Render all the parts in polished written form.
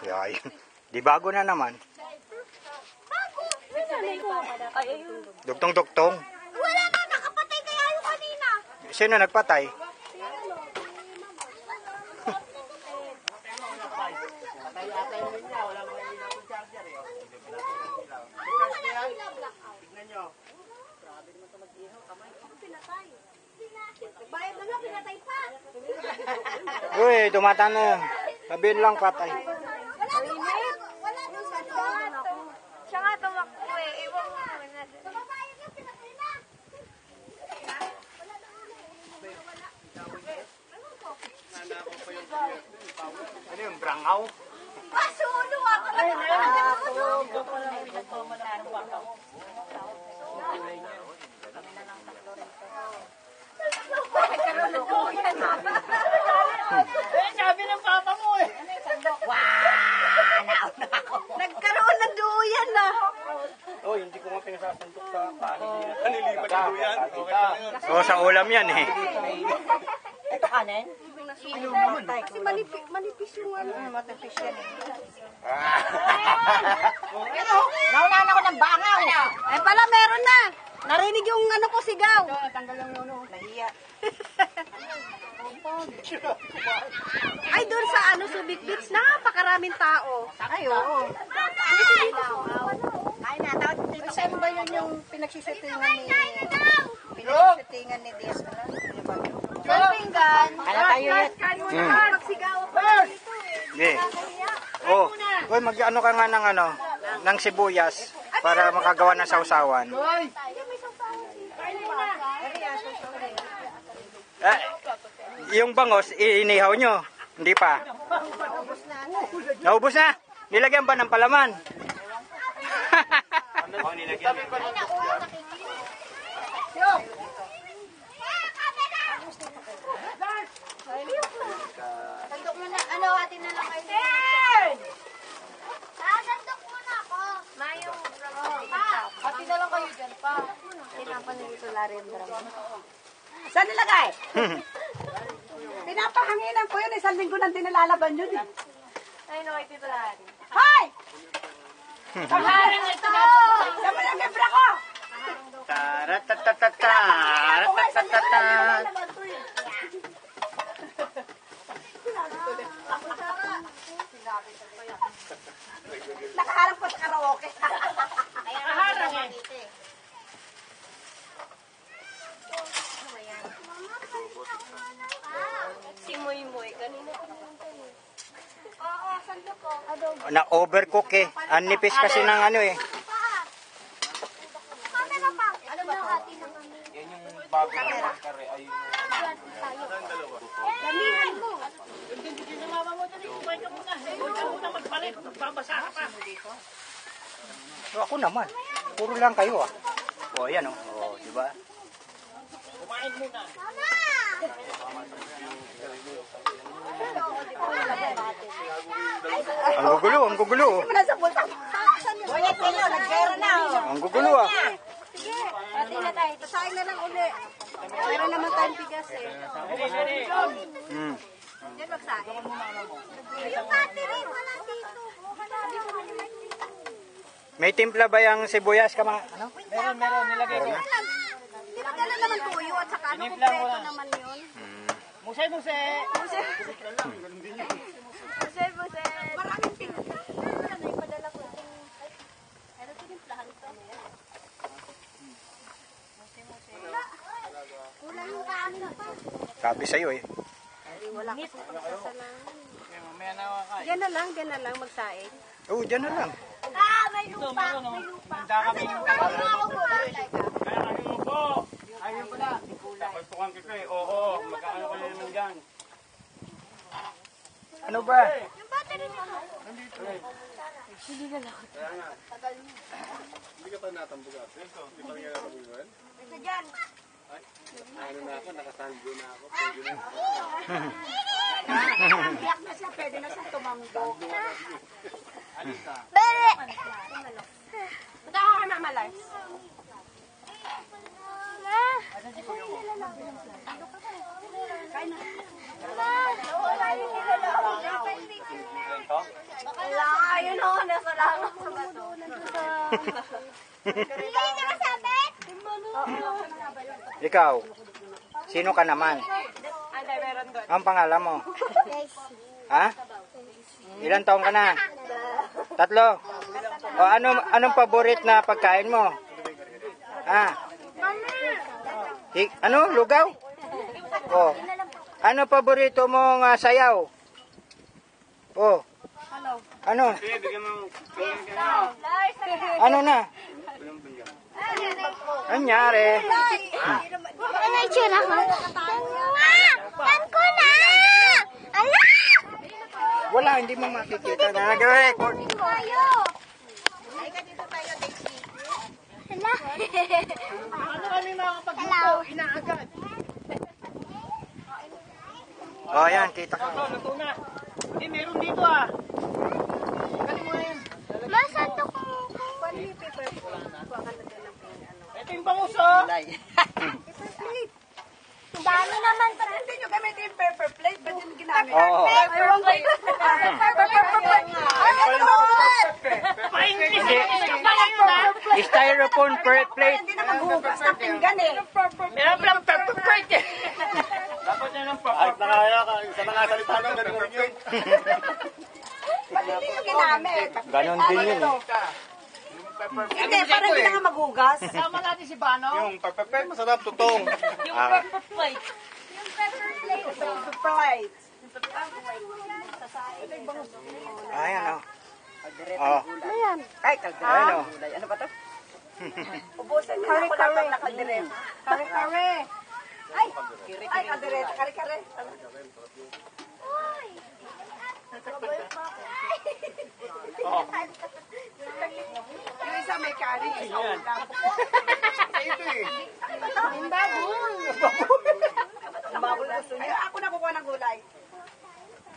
Yay. Di bago na naman. Duktong-duktong. Wala na, nakapatay kaya yung kanina. Sino nagpatay? Bayad na nga, pinatay pa. Uy, tumatano. Sabihin lang patay. Wala nang sa doon. Siya nga tumakbo eh. Iwan mo muna. Babayad na, pinatay na. Ano yung brangaw? Pasulo ako. Sabi ng papa mo eh. Nagkaroon ng duyan na. Oh, hindi ko nga pinasasandok sa paano. Nilipat na yan. Oh, sa ulam yan eh. Ito kanin? Kasi manipis yung ano. Matapis yan eh. Naunahan ako ng bangaw. Ay pala, meron na. Narinig yung ano ko sigaw. Tanggal lang yun. Nahiya. Ay, doon sa ano, Subic Beach, napakaraming tao. Ay, oo. Ay, natawag dito. Saan ba yun yung pinagsisettingan ni Diaz? Pinggan. Ano tayo yun? Magsigaw ako dito eh. Sige. Oh, uy, mag-ano ka nga ng sibuyas para makagawa ng sausawan. Eh, yung bangos, inihaw nyo. Hindi pa. Naubos na. Nilagyan ba ng palaman? Nilagyan. Sandok mo na, ano, atin na lang kayo. Sandok muna ako. Mayong Pati na lang kayo dyan pa. tinapan na dito lari yung drama. Saan nilagay? Pinapahanginan ko yun. Isang linggo nang dinalalaban yun eh. Ay, no, kay Tito Lari. Hoy! Pangharin na ito. Sama yung membra ko. Taratatata. Nakaharap ko sa karaoke. Nakaharap eh. Si Moy Moy, kanina pumunta niya. Oo, sandok ko. Na-overcook eh. Ang nipis kasi ng ano eh. Camera pa. Ano ba ito? Atin na kami. Yan yung bago ng kare ay Lamihan mo. Ako naman. Puro lang kayo ah. O, yan oh. O, di ba? Ang gugulo, ang gugulo. Nasa bulsa. Oye, Tino, nag-zero na. Ang gugulo ah. Sige. Atin na tayo. Tasahin na lang uli. Meron naman tayong bigas eh. Hmm. Diyan magsahin. Yung battery, wala dito. May timpla ba yung sibuyas ka mga, ano? Meron, nilagay ko. Di ba gano'n naman tuyo at saka ano, kumpleto naman yun. Musay. Buse, buse. Maraming tingnan. Ano yung padala ko? Ano tinimplahan ko? Kulang yung kanin pa. Sabi sa'yo eh. Wala kasi pagsasalahan. Mamaya na ako kain. Diyan na lang magsaing. Oo, dyan na lang. Ah, may lupa. May lupa. Handa kami yung Ano ako gulay? kaya kami mo po. Ayun pala. Pagpukan kita eh. Oo, magkano kayo naman dyan. Ano ba? Yung battery nito. Hindi ka pa natambugat. Hindi pa rin natambugat. Ito dyan. Ano na ako, nakasando na ako. Iyak na siya, pwede na siya tumambo. Bere! Punta ka kay Mama Lars. Wala yung nilalaw. Ayun o, nasa langaw sa bato. Ikaw, sino ka naman? Anda, meron doon. Ang pangalan mo? Ha? Ilan taong ka na? 3? O anong paborit na pagkain mo? Ha? Ano? Lugaw? O. Ano paborito mong sayaw? O. Ano? Sige, bigyan mo. Ano na? Anyari? Ano yung tsura ko? Tan ko na! Ala! Wala, hindi mo makikita. Nag-record. Tayo! Hala! Ano kami makakapagluto? Inaagad. O, yan, kita ko. Luto na. Hindi, meron dito ah. Galing mo yan. Masantok mo. Ito yung bangus oh. Dami naman pa. Hindi nyo gamitin yung pepper plate. Ba't yun ginamit? Oo. Hindi. Styrofoam plate. Hindi na maghugas ng pinggan eh. Meron palang pepper plate eh. Dapat yan ang papa. Nakaya ka. Sa mga salita lang, ganun rin yun. Ba't hindi nyo ginamit? Ganon din yun. Hindi, parang hindi na nga maghugas. Kasama natin si Bano. Yung pagpapel, masarap, tutong. Pepper plate. Ayan, o. Oh. Ay, Ayan, o. ano ba to? Ubusan niyo ako lang na kaldereta. Kare-kare. Ay, kaldereta. Kare-kare. Yung isa may kari. Isa ulam. Ito eh. Yung baboy. Ang baboy gusto niya. Ako na kukuha ng gulay.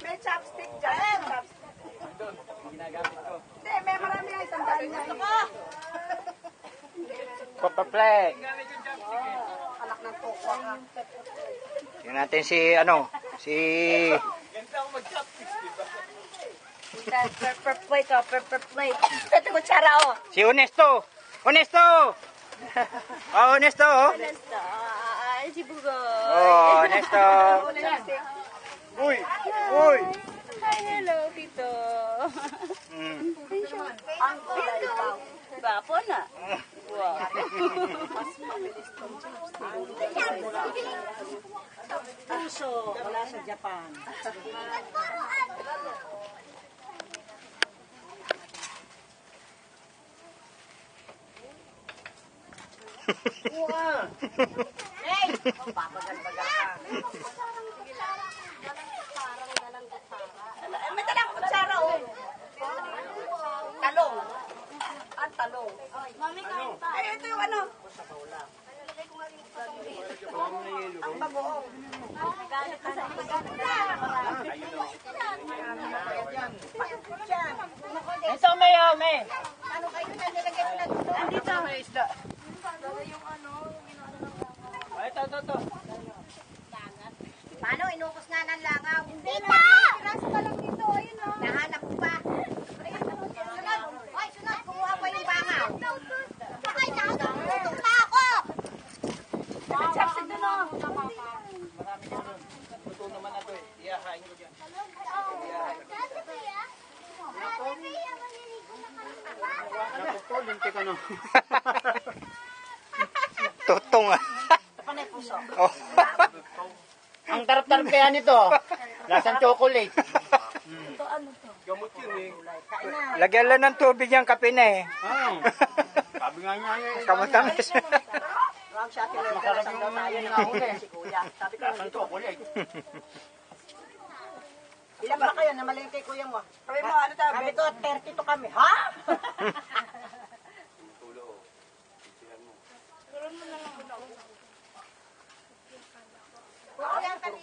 May chopstick dyan. Chopstick. Hindi, may marami nga isang dahil na. Papaplay. Anak ng tokwa ka. Tingnan natin si Pepper plate o, pepper plate. Ito kutsara o. si Honesto. Honesto! Oh, Honesto, oh. Ay, si Bugoy. Oh, Honesto. Uy, uy. Hi, hello, Tito. Mm. Ang kulay. Bapo na. Wow. Puso, wala sa Japan. May dalang kutsara oh. Talong. Ang talong. Mami, kain pa. Ay, ito yung ano. Ang bagoong. Ito may may. Ano kayo na nilagay ko na dito? Andito may isda. Ito. Paano? Inukos nga ng langaw. Hindi pa! Piraso ka lang dito. Ayun o. Nahanap ko pa. Sunod. Ay, sunod. Kumuha pa yung bangaw. Ay, nakatutok na ako. Chopstick doon oh. Luto naman na to eh. Iyahain ko dyan. Dati kaya? Dati kaya maliligo na ka. Natutol, linti ka no. Tutong ah. Panay puso. Oh. Ang tarap-tarap kaya nito. Lasang chocolate. Gamot yun eh. Lagyan lang ng tubig yung kape na eh. Sabi nga eh. Kamatamis. Round shot yung masarap daw tayo ng huli. Si Kuya. Sabi ko Lasang chocolate. ilan ba kayo? Namalingin kay Kuya mo. Sabi mo, ano tayo? Sabi ko, 32 kami. Ha?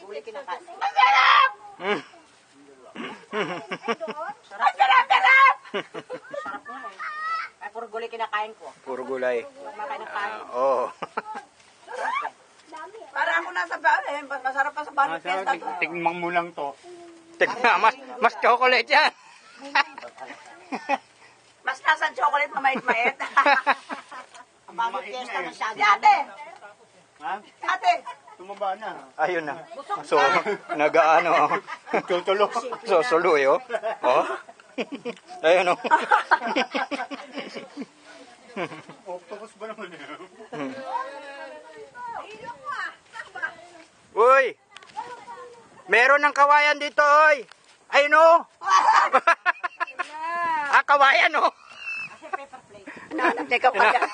Gulay kinakain. Mm. Sarap nga eh. Ay, puro gulay kinakain ko. Puro gulay. Kumakain ng kain. Oh. Para ako nasa baon eh. Masarap pa sa baon. Tigmang mo lang to. Tingnan, mas chocolate yan. Mas nasa chocolate mamait-mait. Ang bakit fiesta na siya. Ate! Ha? Ate! Tumaba na. Ayun na. So, nagaano. Tutulo. Susuloy, oh. Oh. Ayun, oh. Octopus ba naman yun? Uy! Meron ng kawayan dito, oy! Ayun, oh! Kawayan, oh! Hinahanap niya ka pa yan.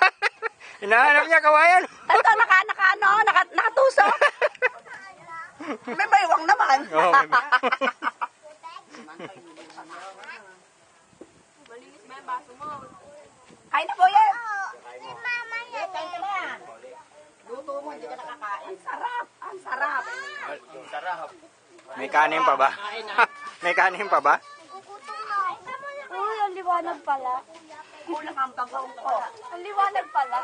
Hinahanap niya kawayan. Ito, nakatusok. May baywang naman. Oh, Kain na po yan. Kain ka na. Luto mo, hindi ka nakakain. Ang sarap. Ang sarap. Sarap. may kanin pa ba? May kanin pa ba? Uy, ang liwanag pala. Kulang ang bagong ko. Ang liwanag pala.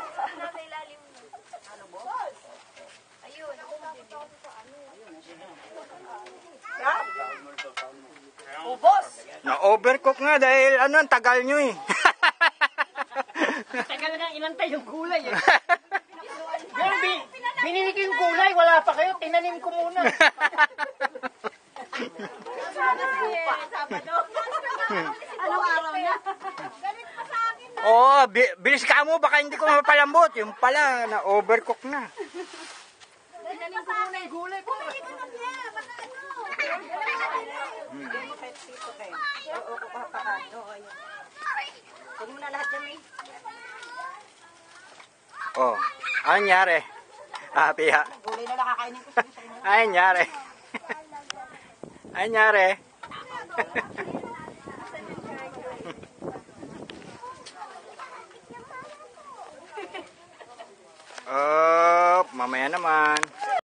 Yan. Ubos. Na-overcook nga dahil ano, ang tagal nyo eh. Tagal na inantay yung gulay eh. Ganun, binili ko yung gulay, wala pa kayo, tinanim ko muna. Anong araw niya? Oo, bilis ka mo, baka hindi ko mapalambot. Yung pala, na-overcook na. Tinanim ko muna yung gulay ko. Huwag mo na lahat yan eh. Oh, anong nangyari? Piha. Gulay na nakakainin ko. Anong nangyari? Anong nangyari? Oh, mamaya naman.